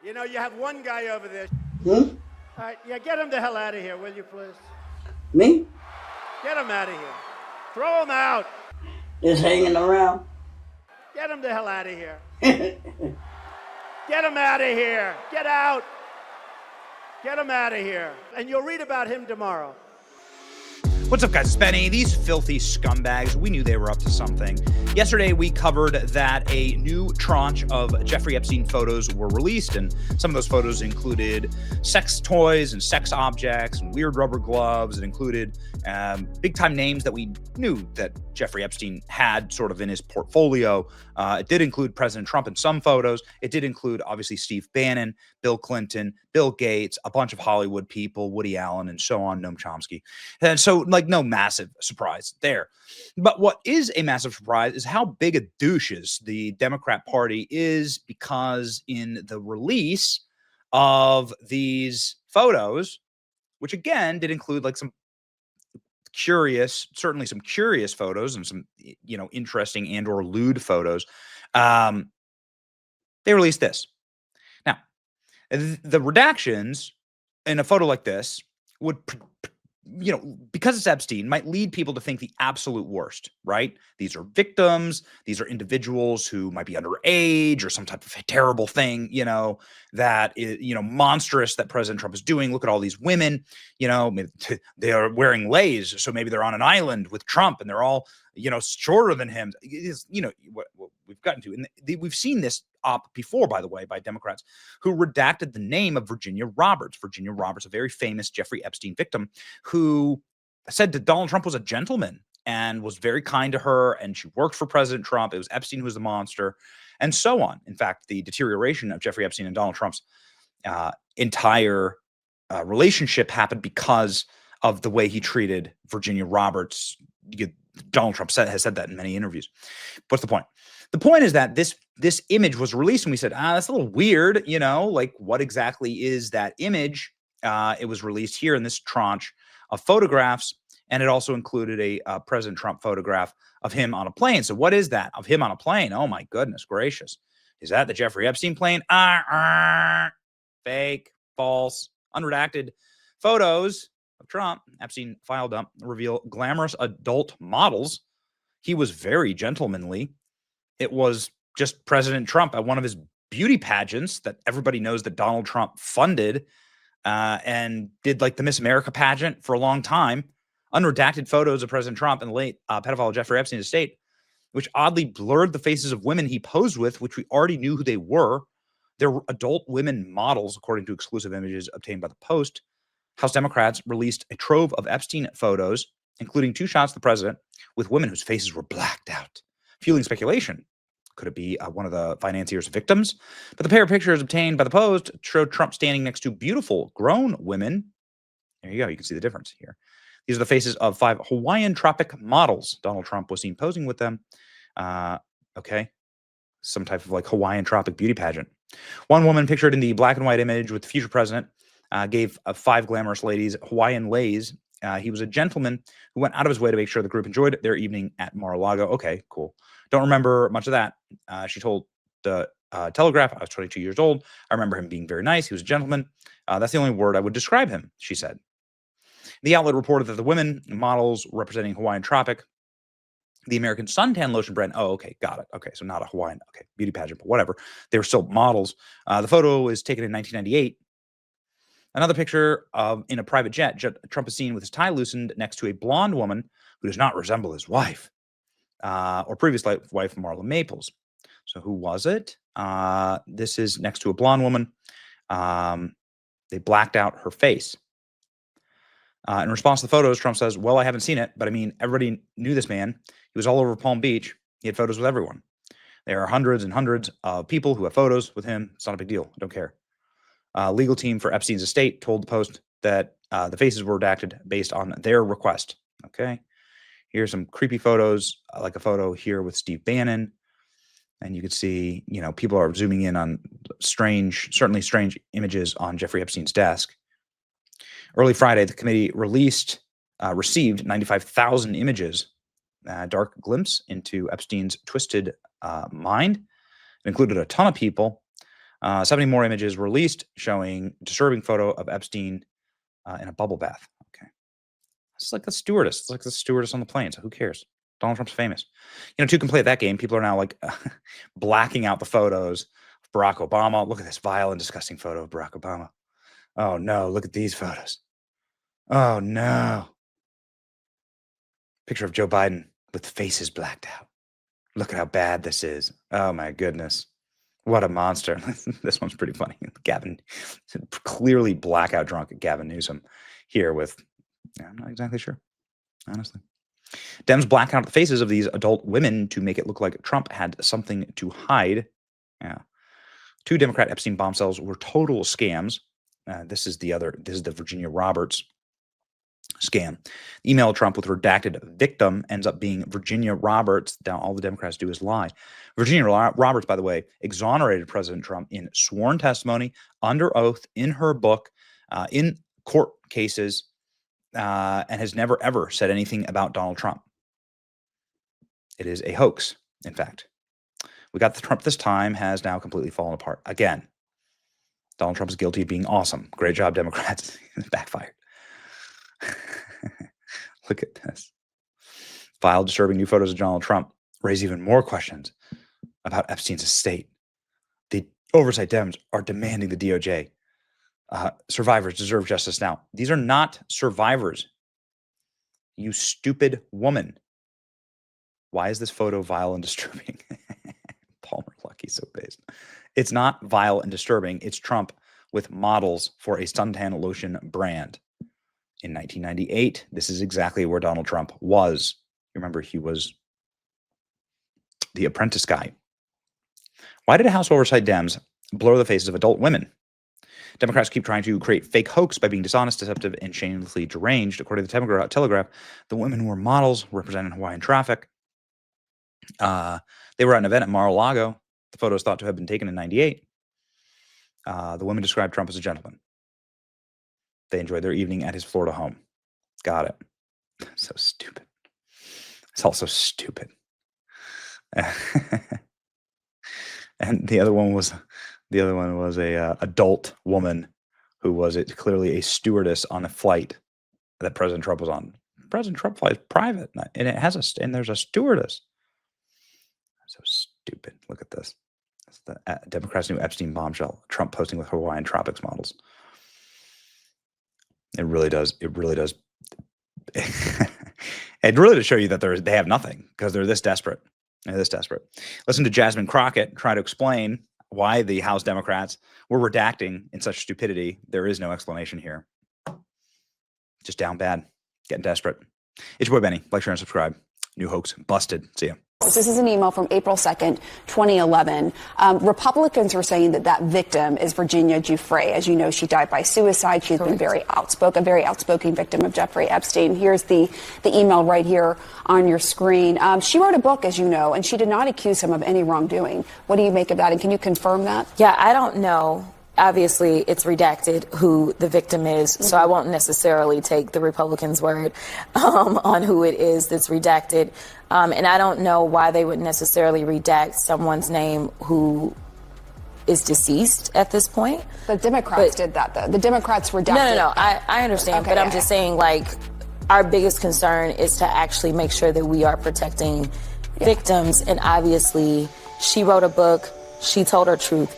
You know, you have one guy over there. Hmm? All right, yeah, get him the hell out of here, will you, please? Me? Get him out of here. Throw him out. Just hanging around? Get him the hell out of here. Get him out of here. Get out. Get him out of here. And you'll read about him tomorrow. What's up, guys? It's Benny. These filthy scumbags, we knew they were up to something. Yesterday, we covered that a new tranche of Jeffrey Epstein photos were released, and some of those photos included sex toys and sex objects and weird rubber gloves. It included big-time names that we knew that Jeffrey Epstein had sort of in his portfolio. It did include President Trump in some photos. It did include, obviously, Steve Bannon, Bill Clinton, Bill Gates, a bunch of Hollywood people, Woody Allen, and so on, Noam Chomsky. And so, like, no massive surprise there. But what is a massive surprise is how big a douches the Democrat Party is, because in the release of these photos, which again did include like some certainly some curious photos and some, interesting and or lewd photos, they released this. Now, the redactions in a photo like this would, because it's Epstein, might lead people to think the absolute worst, right? These are victims. These are individuals who might be underage or some type of terrible thing, that is, monstrous that President Trump is doing. Look at all these women, they are wearing leis. So maybe they're on an island with Trump and they're all, shorter than him. It is, what we've gotten to. And we've seen this op before, by the way, by Democrats who redacted the name of Virginia Roberts. Virginia Roberts, a very famous Jeffrey Epstein victim, who said that Donald Trump was a gentleman and was very kind to her, and she worked for President Trump. It was Epstein who was the monster, and so on. In fact, the deterioration of Jeffrey Epstein and Donald Trump's entire relationship happened because of the way he treated Virginia Roberts. Donald Trump has said that in many interviews. What's the point? The point is that this image was released, and we said, that's a little weird, like what exactly is that image? It was released here in this tranche of photographs, and it also included a President Trump photograph of him on a plane. So what is that of him on a plane? Oh my goodness gracious. Is that the Jeffrey Epstein plane? Fake, false, unredacted photos of Trump. Epstein file dump reveal glamorous adult models. He was very gentlemanly. It was just President Trump at one of his beauty pageants that everybody knows that Donald Trump funded and did, like the Miss America pageant for a long time. Unredacted photos of President Trump and the late pedophile Jeffrey Epstein's estate, which oddly blurred the faces of women he posed with, which we already knew who they were. They're adult women models, according to exclusive images obtained by the Post. House Democrats released a trove of Epstein photos, including 2 shots of the president with women whose faces were blacked out, fueling speculation. Could it be one of the financier's victims? But the pair of pictures obtained by the Post showed Trump standing next to beautiful grown women. There you go. You can see the difference here. These are the faces of 5 Hawaiian tropic models. Donald Trump was seen posing with them. Okay. Some type of like Hawaiian tropic beauty pageant. One woman pictured in the black and white image with the future president gave 5 glamorous ladies Hawaiian leis. He was a gentleman who went out of his way to make sure the group enjoyed their evening at Mar-a-Lago. Okay, cool. Don't remember much of that. She told the Telegraph, I was 22 years old. I remember him being very nice. He was a gentleman. That's the only word I would describe him, she said. The outlet reported that the women models representing Hawaiian Tropic, the American suntan lotion brand. Oh, okay, got it. Okay, so not a Hawaiian, beauty pageant, but whatever. They were still models. The photo is taken in 1998. Another picture in a private jet. Trump is seen with his tie loosened next to a blonde woman who does not resemble his wife, or previous wife, Marla Maples. So who was it? This is next to a blonde woman. They blacked out her face. In response to the photos, Trump says, well, I haven't seen it, but I mean, everybody knew this man. He was all over Palm Beach. He had photos with everyone. There are hundreds and hundreds of people who have photos with him. It's not a big deal. I don't care. Legal team for Epstein's estate told the Post that the faces were redacted based on their request. Okay. Here's some creepy photos, like a photo here with Steve Bannon. And you can see, people are zooming in on certainly strange images on Jeffrey Epstein's desk. Early Friday, the committee received 95,000 images, a dark glimpse into Epstein's twisted mind. It included a ton of people. 70 more images released showing disturbing photo of Epstein in a bubble bath. Okay. It's like a stewardess. It's like the stewardess on the plane. So who cares? Donald Trump's famous. To complete that game, people are now like blacking out the photos of Barack Obama. Look at this vile and disgusting photo of Barack Obama. Oh no, look at these photos. Oh no. Picture of Joe Biden with faces blacked out. Look at how bad this is. Oh my goodness. What a monster. This one's pretty funny. Gavin, clearly blackout drunk Gavin Newsom here with, I'm not exactly sure, honestly. Dems black out the faces of these adult women to make it look like Trump had something to hide. Yeah. 2 Democrat Epstein bombshells were total scams. This is the Virginia Roberts scam. Email Trump with redacted victim ends up being Virginia Roberts. Now all the Democrats do is lie. Virginia Roberts, by the way, exonerated President Trump in sworn testimony, under oath, in her book, in court cases, and has never, ever said anything about Donald Trump. It is a hoax, in fact. We got the Trump this time has now completely fallen apart. Again, Donald Trump is guilty of being awesome. Great job, Democrats. Backfired. Look at this. Vile, disturbing new photos of Donald Trump raise even more questions about Epstein's estate. The oversight Dems are demanding the DOJ. Survivors deserve justice now. These are not survivors. You stupid woman. Why is this photo vile and disturbing? Palmer Lucky so based. It's not vile and disturbing. It's Trump with models for a suntan lotion brand. In 1998, this is exactly where Donald Trump was. Remember, he was the apprentice guy. Why did House Oversight Dems blur the faces of adult women? Democrats keep trying to create fake hoax by being dishonest, deceptive, and shamelessly deranged. According to the Telegraph, the women were models representing Hawaiian traffic. They were at an event at Mar-a-Lago. The photos thought to have been taken in 98. The women described Trump as a gentleman. They enjoyed their evening at his Florida home. Got it. So stupid. It's also stupid. And the other one was a adult woman who was clearly a stewardess on a flight that President Trump was on. President Trump flies private, and there's a stewardess. So stupid. Look at this. It's the Democrats' new Epstein bombshell. Trump posting with Hawaiian tropics models. It really does. It really does. It really does show you that they have nothing because they're this desperate. They're this desperate. Listen to Jasmine Crockett try to explain why the House Democrats were redacting in such stupidity. There is no explanation here. Just down bad. Getting desperate. It's your boy Benny. Like, share, and subscribe. New hoax busted. See ya. This is an email from April 2nd, 2011. Republicans are saying that victim is Virginia Giuffre. As you know, she died by suicide. She's been very outspoken victim of Jeffrey Epstein. Here's the email right here on your screen. She wrote a book, as you know, and she did not accuse him of any wrongdoing. What do you make of that? And can you confirm that? Yeah, I don't know. Obviously, it's redacted who the victim is, so I won't necessarily take the Republicans' word on who it is that's redacted. And I don't know why they would necessarily redact someone's name who is deceased at this point. The Democrats did that, though. The Democrats redacted. No. I understand, but I'm just saying, like, our biggest concern is to actually make sure that we are protecting victims. And obviously, she wrote a book. She told her truth.